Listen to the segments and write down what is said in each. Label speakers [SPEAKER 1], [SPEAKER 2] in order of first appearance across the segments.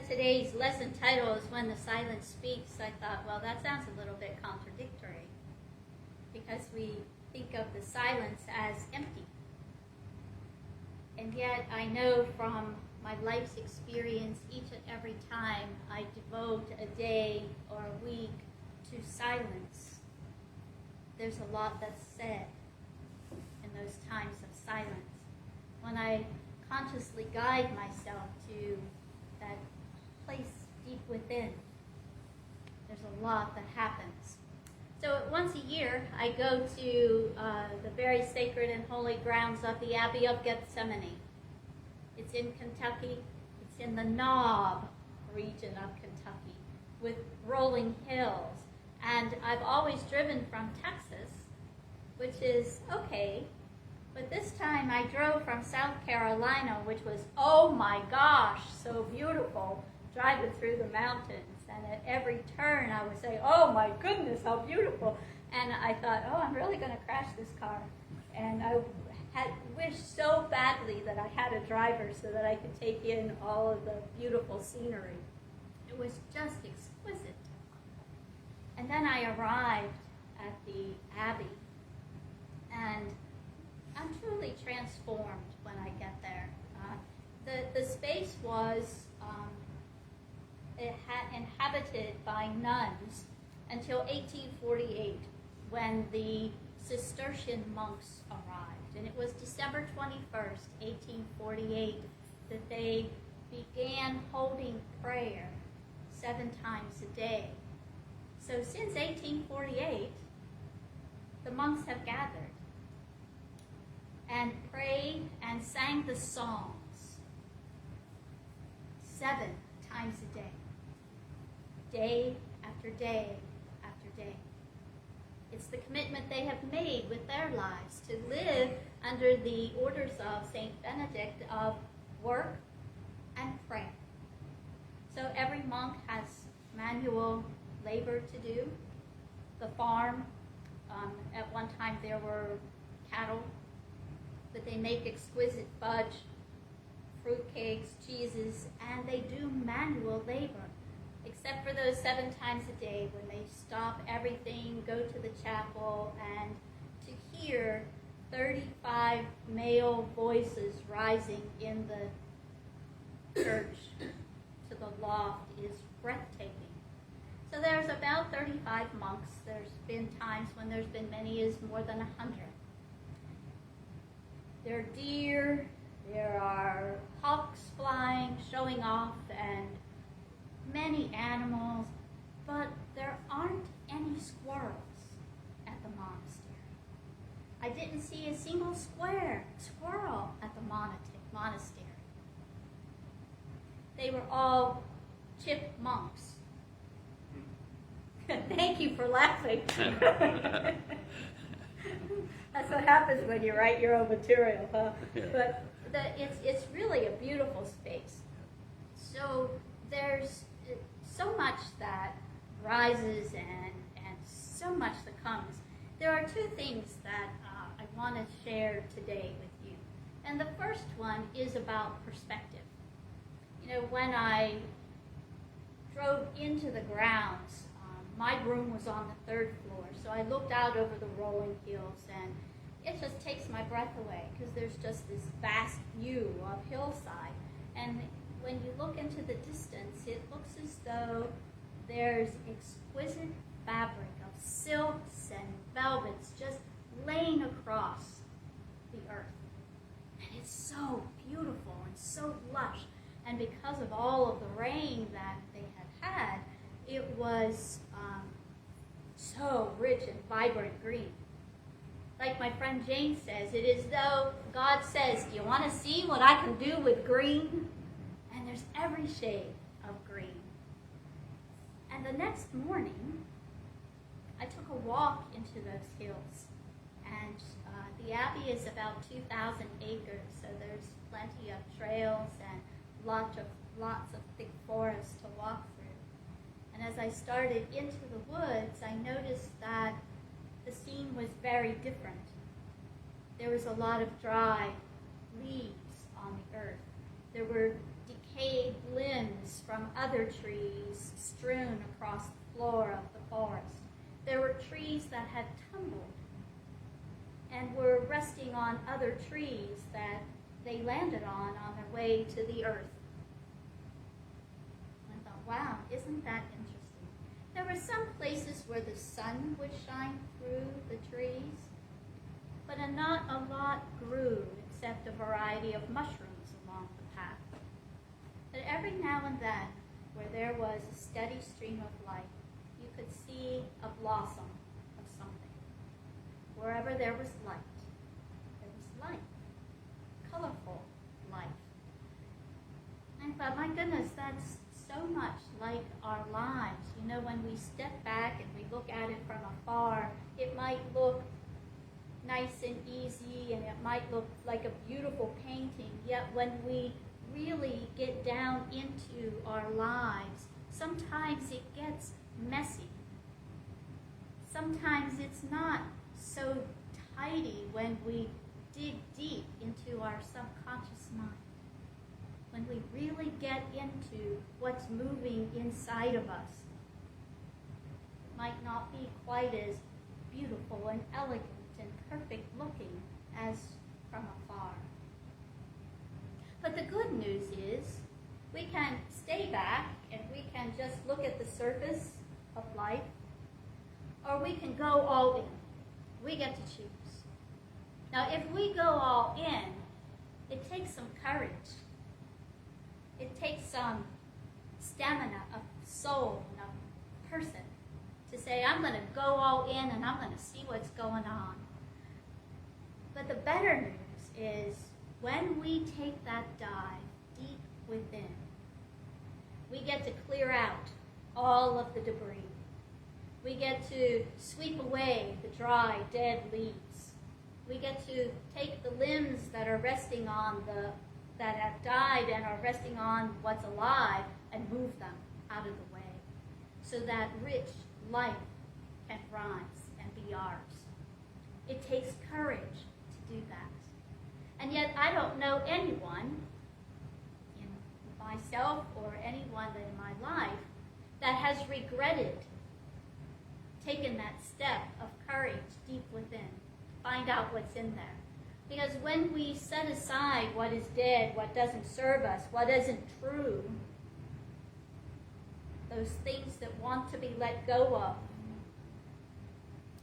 [SPEAKER 1] Today's lesson title is When the Silence Speaks. I thought, well, that sounds a little bit contradictory because we think of the silence as empty. And yet I know from my life's experience, each and every time I devote a day or a week to silence, there's a lot that's said in those times of silence. When I consciously guide myself to that place deep within, there's a lot that happens. So once a year, I go to the very sacred and holy grounds of the Abbey of Gethsemani. It's in Kentucky. It's in the Knob region of Kentucky with rolling hills. And I've always driven from Texas, which is okay. But this time I drove from South Carolina, which was, oh my gosh, so beautiful, driving through the mountains. And at every turn I would say, oh my goodness, how beautiful. And I thought, oh, I'm really going to crash this car. And I had wished so badly that I had a driver so that I could take in all of the beautiful scenery. It was just exquisite. And then I arrived at the Abbey, and I'm truly transformed when I get there. The space was inhabited by nuns until 1848, when the Cistercian monks arrived. And it was December 21st, 1848, that they began holding prayer 7 times a day. So since 1848, the monks have gathered and prayed and sang the Psalms 7 times a day after day after day. It's the commitment they have made with their lives to live under the orders of Saint Benedict of work and prayer. So every monk has manual labor to do. The farm, at one time there were cattle, but they make exquisite fudge, fruit cakes, cheeses, and they do manual labor, except for those 7 times a day when they stop everything, go to the chapel, and to hear 35 male voices rising in the church to the loft is breathtaking. So there's about 35 monks. There's been times when there's been many as more than 100. There are deer, there are hawks flying, showing off, and many animals, but there aren't any squirrels at the monastery. I didn't see a single squirrel at the monastery. They were all chipmunks. Thank you for laughing. That's what happens when you write your own material, huh? Yeah. But it's really a beautiful space. So there's so much that rises and so much that comes. There are 2 things that I want to share today with you. And the first one is about perspective. You know, when I drove into the grounds, my room was on the 3rd floor, so I looked out over the rolling hills, and it just takes my breath away because there's just this vast view of hillside. And when you look into the distance, it looks as though there's exquisite fabric of silks and velvets just laying across the earth. And it's so beautiful and so lush. And because of all of the rain that they had, it was so rich and vibrant green. Like my friend Jane says, it is though God says, do you want to see what I can do with green? And there's every shade of green. And the next morning, I took a walk into those hills. And the Abbey is about 2,000 acres, so there's plenty of trails and lots of thick forest to walk through. And as I started into the woods, I noticed that the scene was very different. There was a lot of dry leaves on the earth. There were decayed limbs from other trees strewn across the floor of the forest. There were trees that had tumbled and were resting on other trees that they landed on their way to the earth. I thought, wow, isn't that interesting? There were some places where the sun would shine through the trees, but not a lot grew except a variety of mushrooms along the path. But every now and then, where there was a steady stream of light, you could see a blossom of something. Wherever there was light, colorful life. And I thought, my goodness, that's so much like our lives. You know, when we step back and we look at it from afar, it might look nice and easy, and it might look like a beautiful painting, yet when we really get down into our lives, sometimes it gets messy. Sometimes it's not so tidy when we dig deep into our subconscious mind. When we really get into what's moving inside of us, it might not be quite as beautiful and elegant and perfect looking as from afar. But the good news is we can stay back and we can just look at the surface of life, or we can go all in. We get to choose. Now, if we go all in, it takes some courage. It takes some stamina of soul and of person to say, I'm going to go all in and I'm going to see what's going on. But the better news is when we take that dive deep within, we get to clear out all of the debris. We get to sweep away the dry, dead leaves. We get to take the limbs that are resting on that have died and are resting on what's alive and move them out of the way so that rich life can rise and be ours. It takes courage to do that. And yet I don't know anyone, myself or anyone in my life, that has regretted taking that step of courage deep within. Find out what's in there. Because when we set aside what is dead, what doesn't serve us, what isn't true, those things that want to be let go of,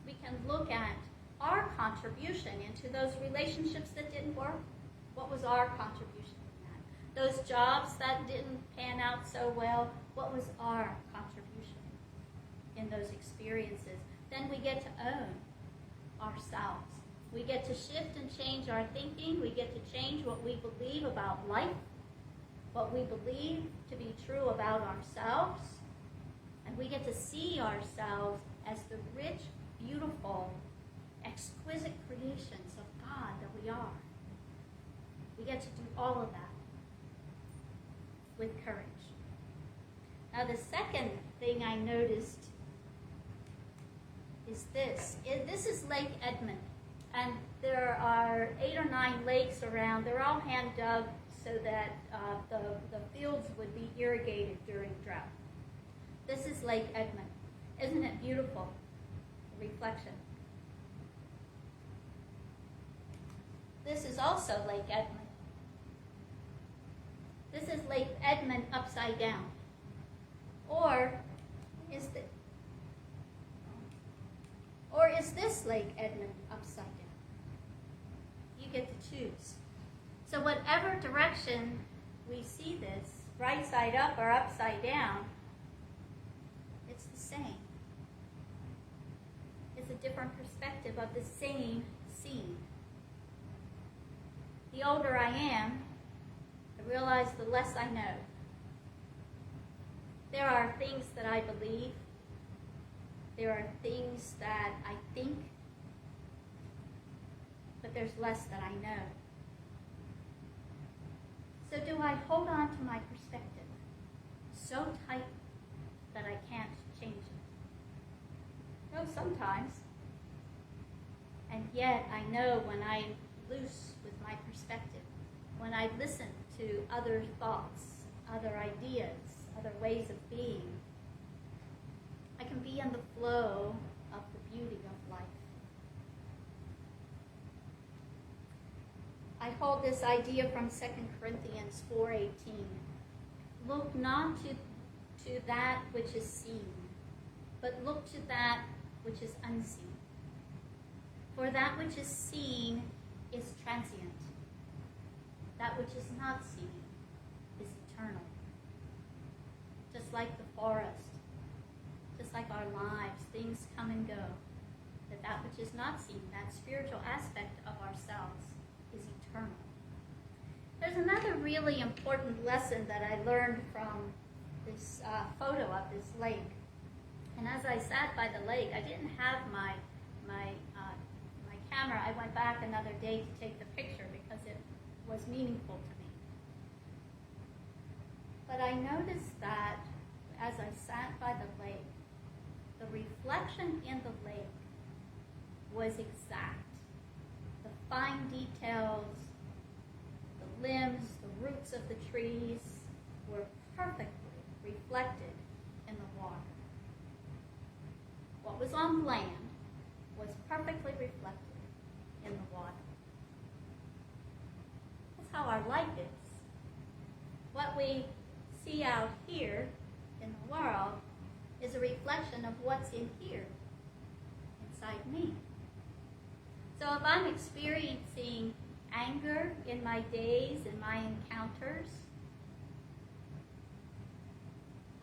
[SPEAKER 1] we can look at our contribution into those relationships that didn't work. What was our contribution in that? Those jobs that didn't pan out so well, what was our contribution in those experiences? Then we get to own ourselves. We get to shift and change our thinking. We get to change what we believe about life, what we believe to be true about ourselves, and we get to see ourselves as the rich, beautiful, exquisite creations of God that we are. We get to do all of that with courage. Now, the second thing I noticed is this. This is Lake Edmund, and there are 8 or 9 lakes around. They're all hand dug so that the fields would be irrigated during drought. This is Lake Edmund. Isn't it beautiful? The reflection. This is also Lake Edmund. This is Lake Edmund upside down. Or is this Lake Edmund upside down? You get to choose. So whatever direction we see this, right side up or upside down, it's the same. It's a different perspective of the same scene. The older I am, I realize the less I know. There are things that I believe. There are things that I think. But there's less that I know. So do I hold on to my perspective so tight that I can't change it? No, sometimes. And yet I know when I'm loose with my perspective, when I listen to other thoughts, other ideas, other ways of being, I can be in the flow of the beauty of life. I hold this idea from 2 Corinthians 4:18. Look not to that which is seen, but look to that which is unseen. For that which is seen is transient. That which is not seen is eternal. Just like the forest, just like our lives, things come and go. But that which is not seen, that spiritual aspect of ourselves, is eternal. There's another really important lesson that I learned from this photo of this lake. And as I sat by the lake, I didn't have my camera. I went back another day to take the picture because it was meaningful to me. But I noticed that as I sat by the lake, the reflection in the lake was exact. The fine details, the limbs, the roots of the trees were perfectly reflected in the water. What was on land was perfectly reflected in the water. That's how our life is. What we see out here in the world is a reflection of what's in here, inside me. So if I'm experiencing anger in my days, in my encounters,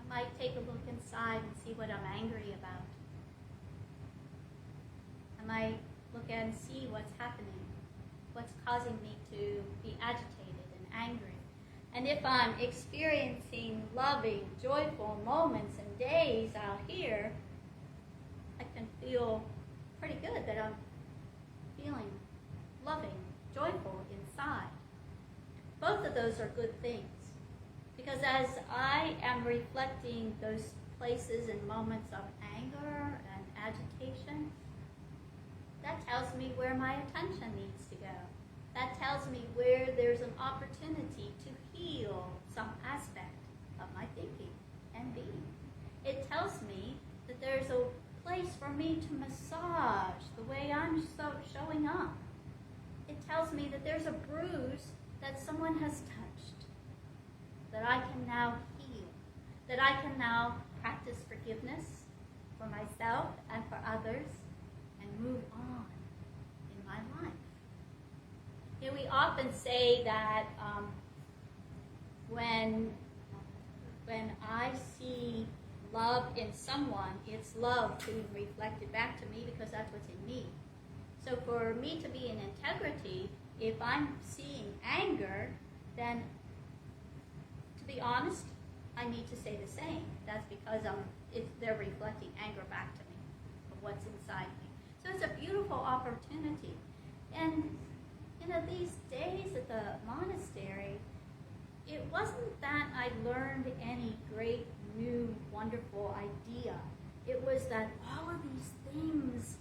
[SPEAKER 1] I might take a look inside and see what I'm angry about. I might look and see what's happening, what's causing me to be agitated and angry. And if I'm experiencing loving, joyful moments and days out here, I can feel pretty good that I'm feeling loving, joyful inside. Both of those are good things. Because as I am reflecting those places and moments of anger and agitation, that tells me where my attention needs to go. That tells me where there's an opportunity to heal some aspect of my thinking and being. It tells me that there's a place for me to massage the way I'm showing up. It tells me that there's a bruise that someone has touched, that I can now heal, that I can now practice forgiveness for myself and for others, and move on in my life. You know, we often say that when I see love in someone, it's love being reflected back to me because that's what's in me. So for me to be in integrity, if I'm seeing anger, then to be honest, I need to say the same. That's because they're reflecting anger back to me of what's inside me. So it's a beautiful opportunity. And, you know, these days at the monastery, it wasn't that I learned any great, new, wonderful idea. It was that all of these things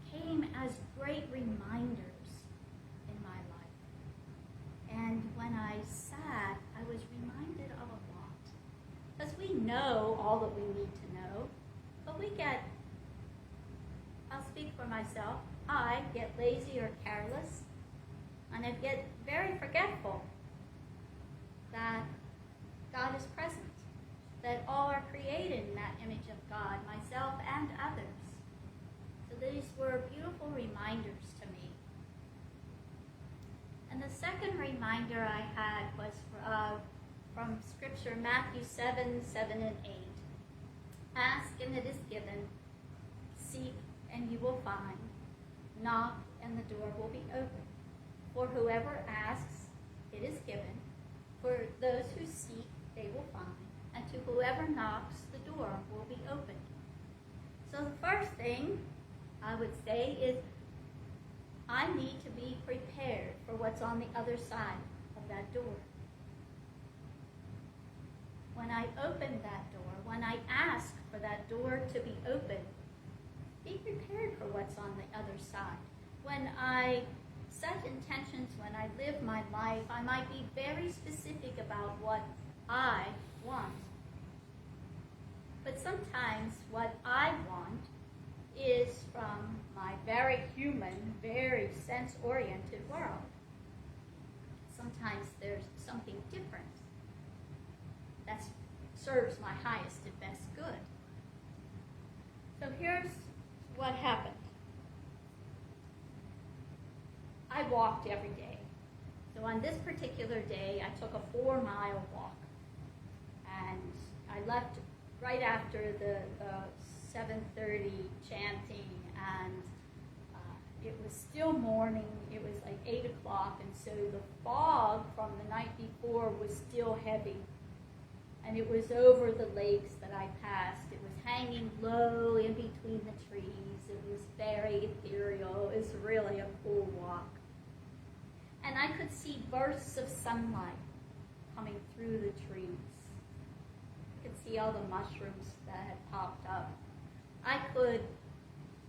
[SPEAKER 1] came as great reminders in my life. And when I sat, I was reminded of a lot. Because we know all that we need to know, but I'll speak for myself, I get lazy or careless, and I get very forgetful that God is present, that all are created in that image of God, myself and others. So these were beautiful reminders to me. And the second reminder I had was from Scripture, Matthew 7:7 and 8. Ask and it is given, seek and you will find, knock and the door will be open. For whoever asks, it is given. For those who seek, they will find. And to whoever knocks, the door will be opened. So the first thing I would say is I need to be prepared for what's on the other side of that door. When I open that door, when I ask for that door to be opened, be prepared for what's on the other side. When I set intentions, when I live my life, I might be very specific about what I want. But sometimes what I want is from my very human, very sense-oriented world. Sometimes there's something different that serves my highest and best good. So here's what happened. I walked every day. So on this particular day, I took a 4-mile walk. And I left right after the 7:30 chanting, and it was still morning. It was like 8 o'clock, and so the fog from the night before was still heavy. And it was over the lakes that I passed. It was hanging low in between the trees. It was very ethereal. It was really a cool walk. And I could see bursts of sunlight coming through the trees. I could see all the mushrooms that had popped up. I could,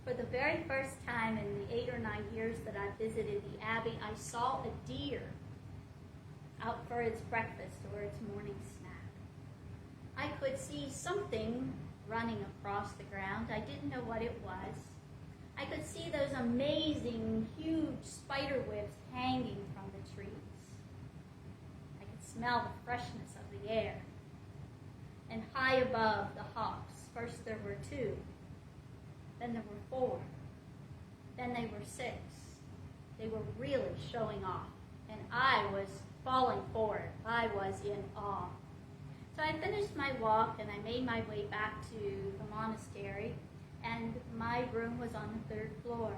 [SPEAKER 1] for the very first time in the 8 or 9 years that I visited the Abbey, I saw a deer out for its breakfast or its morning snack. I could see something running across the ground. I didn't know what it was. I could see those amazing, huge spider webs hanging from the trees. I could smell the freshness of the air. And high above the hawks, first there were 2, then there were 4, then they were 6. They were really showing off, and I was falling for it. I was in awe. So I finished my walk, and I made my way back to the monastery, and my room was on the 3rd floor.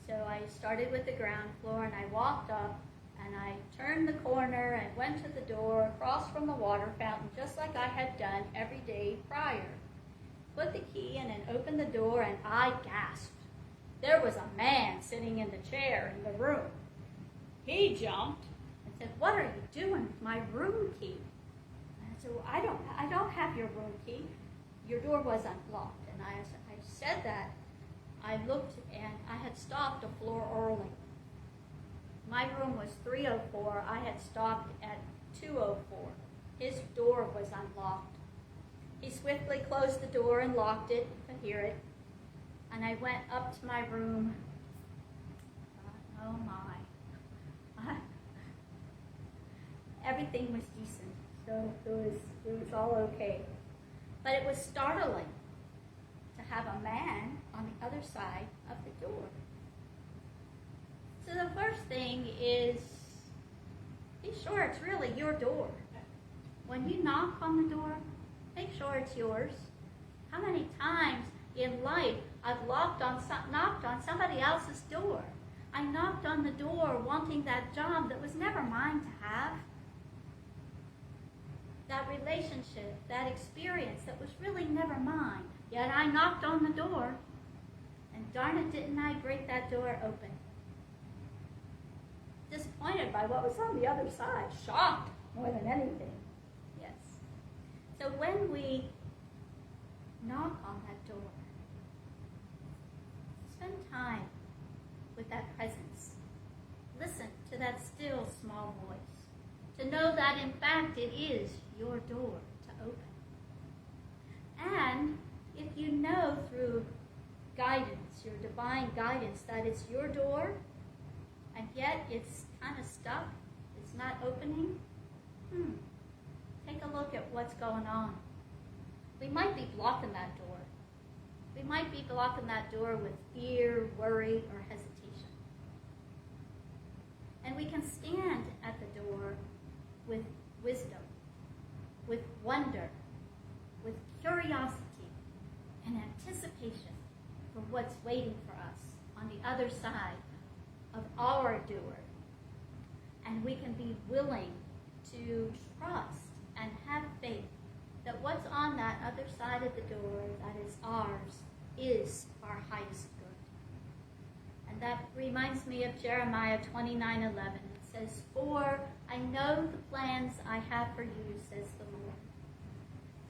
[SPEAKER 1] So I started with the ground floor, and I walked up, and I turned the corner and went to the door across from the water fountain, just like I had done every day prior. Put the key in and opened the door, and I gasped. There was a man sitting in the chair in the room. He jumped and said, "What are you doing with my room key?" And I said, "Well, I don't have your room key. Your door was unlocked." And I said that. I looked, and I had stopped a floor early. My room was 304. I had stopped at 204. His door was unlocked. He swiftly closed the door and locked it. I could hear it. And I went up to my room. Oh my. Everything was decent, so it was all okay. But it was startling to have a man on the other side of the door. So the first thing is, be sure it's really your door. When you knock on the door, make sure it's yours. How many times in life I've knocked on somebody else's door? I knocked on the door wanting that job that was never mine to have. That relationship, that experience that was really never mine. Yet I knocked on the door, and darn it, didn't I break that door open. Disappointed by what was on the other side, shocked more than anything. Yes. So when we knock on that door, spend time with that presence. Listen to that still small voice, to know that in fact it is your door to open. And if you know through guidance, your divine guidance, that it's your door, and yet it's kind of stuck, it's not opening, take a look at what's going on. We might be blocking that door. We might be blocking that door with fear, worry, or hesitation. And we can stand at the door with wisdom, with wonder, with curiosity, and anticipation for what's waiting for us on the other side of our door. And we can be willing to trust and have faith that what's on that other side of the door that is ours is our highest good. And that reminds me of Jeremiah 29:11. It says, "For I know the plans I have for you, says the Lord.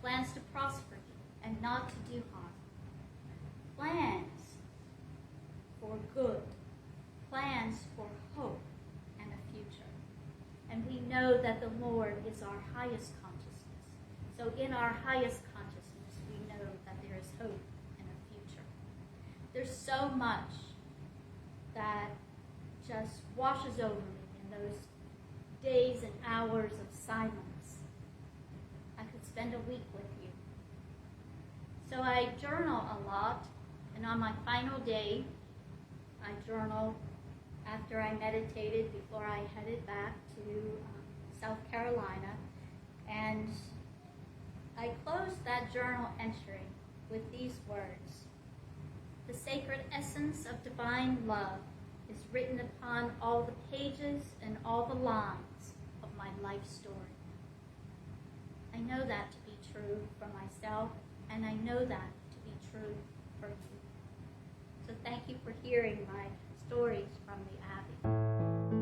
[SPEAKER 1] Plans to prosper you and not to do harm. Plans for good. Plans for hope and a future." And we know that the Lord is our highest consciousness. So in our highest consciousness, we know that there is hope and a future. There's so much that just washes over me in those days and hours of silence. I could spend a week with you. So I journal a lot, and on my final day, I journal after I meditated before I headed back to South Carolina, and I closed that journal entry with these words: "The sacred essence of divine love is written upon all the pages and all the lines of my life story." I know that to be true for myself, and I know that to be true for you. So thank you for hearing my stories from the Abbey.